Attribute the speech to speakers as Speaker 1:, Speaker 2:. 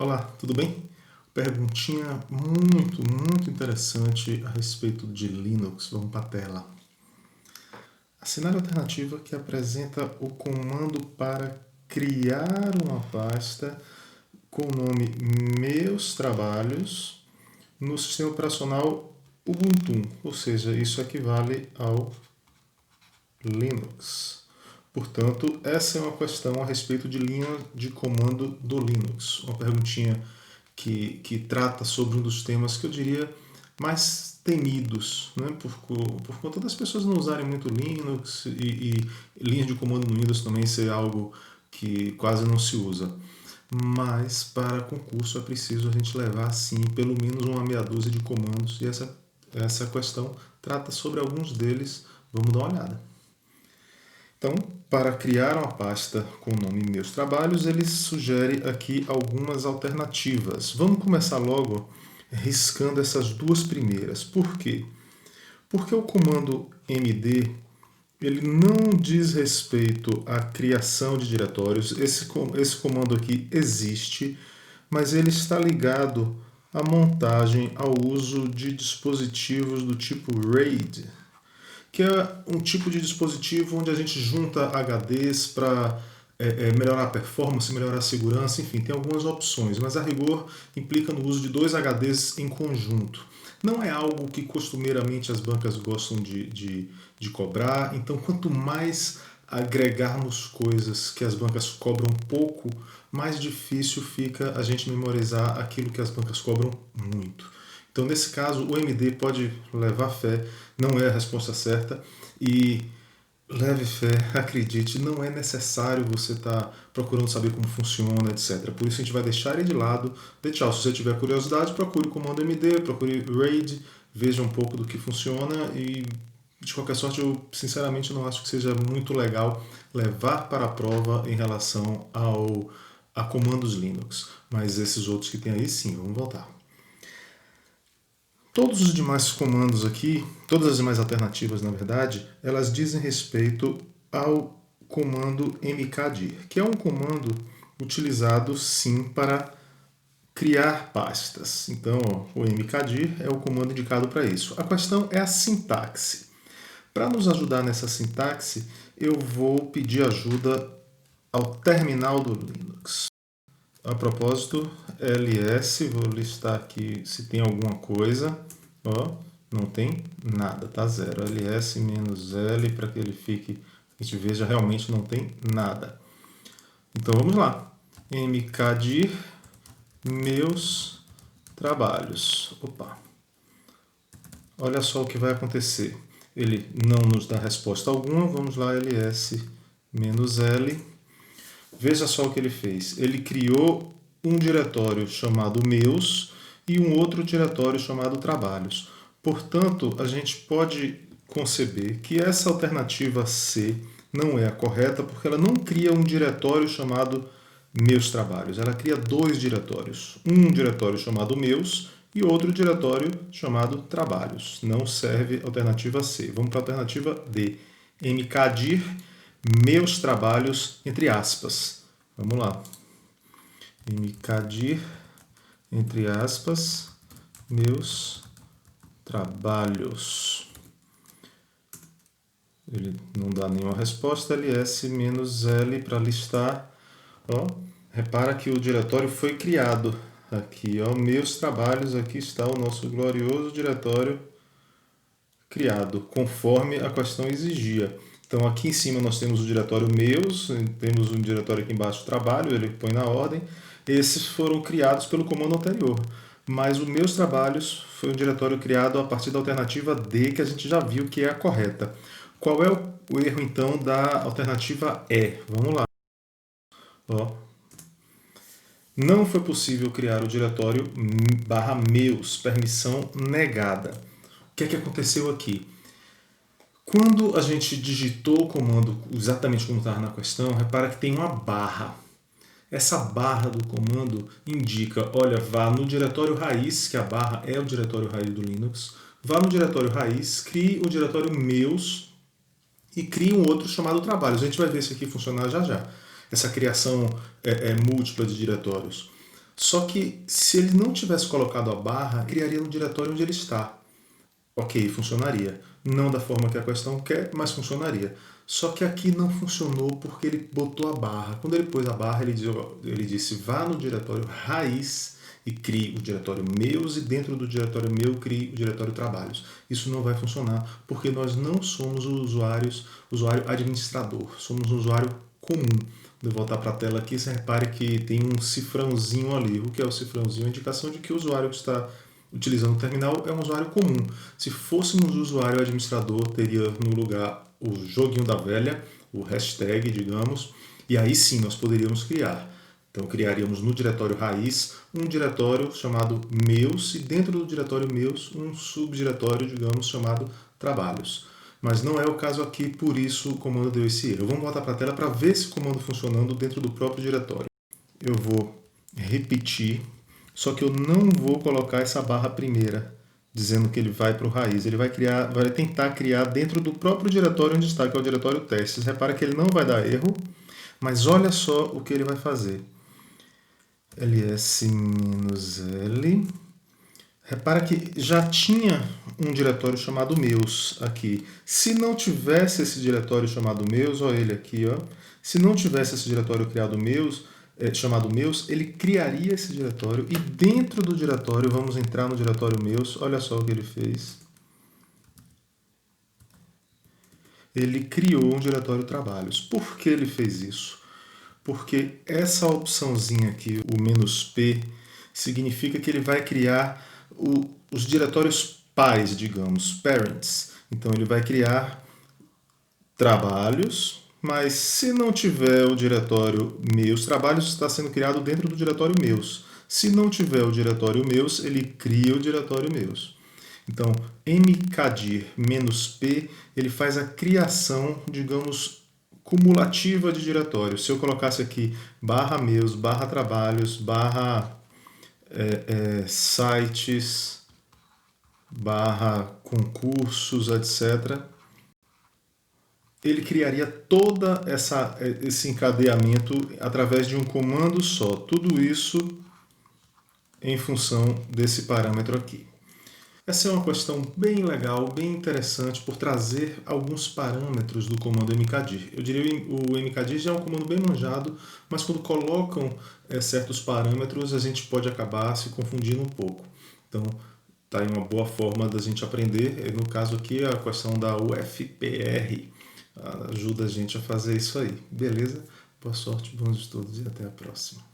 Speaker 1: Olá, tudo bem? Perguntinha muito interessante a respeito de Linux. Vamos para a tela. Assinale a alternativa que apresenta o comando para criar uma pasta com o nome Meus Trabalhos no sistema operacional Ubuntu, ou seja, isso equivale ao Linux. Portanto, essa é uma questão a respeito de linha de comando do Linux. Uma perguntinha que trata sobre um dos temas que eu diria mais temidos, né? Por conta das pessoas não usarem muito Linux e linha de comando no Windows também ser algo que quase não se usa. Mas para concurso é preciso a gente levar sim pelo menos uma meia dúzia de comandos e essa questão trata sobre alguns deles. Vamos dar uma olhada. Então, para criar uma pasta com o nome Meus Trabalhos, ele sugere aqui algumas alternativas. Vamos começar logo riscando essas duas primeiras. Por quê? Porque o comando md ele não diz respeito à criação de diretórios. Esse comando aqui existe, mas ele está ligado à montagem, ao uso de dispositivos do tipo RAID, que é um tipo de dispositivo onde a gente junta HDs para melhorar a performance, melhorar a segurança, enfim, tem algumas opções, mas a rigor implica no uso de dois HDs em conjunto. Não é algo que costumeiramente as bancas gostam de cobrar, então quanto mais agregarmos coisas que as bancas cobram pouco, mais difícil fica a gente memorizar aquilo que as bancas cobram muito. Então, nesse caso, o MD pode levar fé, não é a resposta certa, e leve fé, acredite, não é necessário você estar procurando saber como funciona, etc. Por isso a gente vai deixar ele de lado. Dê tchau. Se você tiver curiosidade, procure o comando MD, procure RAID, veja um pouco do que funciona e, de qualquer sorte, eu sinceramente não acho que seja muito legal levar para a prova em relação a comandos Linux. Mas esses outros que tem aí, sim, vamos voltar. Todos os demais comandos aqui, todas as demais alternativas, na verdade, elas dizem respeito ao comando mkdir, que é um comando utilizado sim para criar pastas. Então, o mkdir é o comando indicado para isso. A questão é a sintaxe. Para nos ajudar nessa sintaxe, eu vou pedir ajuda ao terminal do Linux. A propósito, ls, vou listar aqui se tem alguma coisa. Ó, não tem nada, tá zero. ls-l para que ele fique, a gente veja, realmente não tem nada. Então vamos lá. mkdir meus trabalhos. Opa. Olha só o que vai acontecer. Ele não nos dá resposta alguma. Vamos lá, ls-l. Veja só o que ele fez. Ele criou um diretório chamado meus e um outro diretório chamado trabalhos. Portanto, a gente pode conceber que essa alternativa C não é a correta porque ela não cria um diretório chamado meus trabalhos. Ela cria dois diretórios. Um diretório chamado meus e outro diretório chamado trabalhos. Não serve a alternativa C. Vamos para a alternativa D. mkdir meus trabalhos, entre aspas. Vamos lá. mkdir, entre aspas, meus trabalhos. Ele não dá nenhuma resposta. ls-l para listar. Ó, repara que o diretório foi criado. Aqui, ó, meus trabalhos. Aqui está o nosso glorioso diretório criado, conforme a questão exigia. Então aqui em cima nós temos o diretório meus, temos um diretório aqui embaixo trabalho, ele põe na ordem. Esses foram criados pelo comando anterior. Mas os meus trabalhos foi um diretório criado a partir da alternativa D, que a gente já viu que é a correta. Qual é o erro então da alternativa E? Vamos lá. Ó. Não foi possível criar o diretório /meus, permissão negada. O que é que aconteceu aqui? Quando a gente digitou o comando exatamente como estava na questão, repara que tem uma barra. Essa barra do comando indica, olha, vá no diretório raiz, que a barra é o diretório raiz do Linux, vá no diretório raiz, crie o diretório meus e crie um outro chamado trabalhos. A gente vai ver isso aqui funcionar já já. Essa criação múltipla de diretórios. Só que se ele não tivesse colocado a barra, criaria no diretório onde ele está. Ok, funcionaria. Não da forma que a questão quer, mas funcionaria. Só que aqui não funcionou porque ele botou a barra. Quando ele pôs a barra, ele disse vá no diretório raiz e crie o diretório meus e dentro do diretório meu crie o diretório trabalhos. Isso não vai funcionar porque nós não somos usuário administrador, somos um usuário comum. Vou voltar para a tela aqui, você repare que tem um cifrãozinho ali. O que é o cifrãozinho? A indicação de que o usuário que está utilizando o terminal é um usuário comum. Se fôssemos usuário administrador, teria no lugar o joguinho da velha, o hashtag, digamos, e aí sim nós poderíamos criar. Então criaríamos no diretório raiz um diretório chamado meus e dentro do diretório meus um subdiretório, digamos, chamado trabalhos. Mas não é o caso aqui, por isso o comando deu esse erro. Vamos voltar para a tela para ver esse comando funcionando dentro do próprio diretório. Eu vou repetir, só que eu não vou colocar essa barra primeira, dizendo que ele vai para o raiz. Ele vai tentar criar dentro do próprio diretório onde está, que é o diretório testes. Repara que ele não vai dar erro, mas olha só o que ele vai fazer. ls-l. Repara que já tinha um diretório chamado meus aqui. Se não tivesse esse diretório chamado meus, olha ele aqui, ó. Se não tivesse esse diretório criado meus, chamado meus, ele criaria esse diretório e dentro do diretório, vamos entrar no diretório meus, olha só o que ele fez. Ele criou um diretório trabalhos. Por que ele fez isso? Porque essa opçãozinha aqui, o "-p", significa que ele vai criar os diretórios pais, digamos, parents. Então ele vai criar trabalhos, mas se não tiver o diretório meus, trabalhos está sendo criado dentro do diretório meus. Se não tiver o diretório meus, ele cria o diretório meus. Então, mkdir-p, ele faz a criação, digamos, cumulativa de diretórios. Se eu colocasse aqui barra meus, barra trabalhos, barra sites, barra concursos, etc., ele criaria toda esse encadeamento através de um comando só. Tudo isso em função desse parâmetro aqui. Essa é uma questão bem legal, bem interessante, por trazer alguns parâmetros do comando mkdir. Eu diria que o mkdir já é um comando bem manjado, mas quando colocam certos parâmetros, a gente pode acabar se confundindo um pouco. Então, está aí uma boa forma da gente aprender. No caso aqui, a questão da UFPR ajuda a gente a fazer isso aí. Beleza? Boa sorte, bons estudos e até a próxima.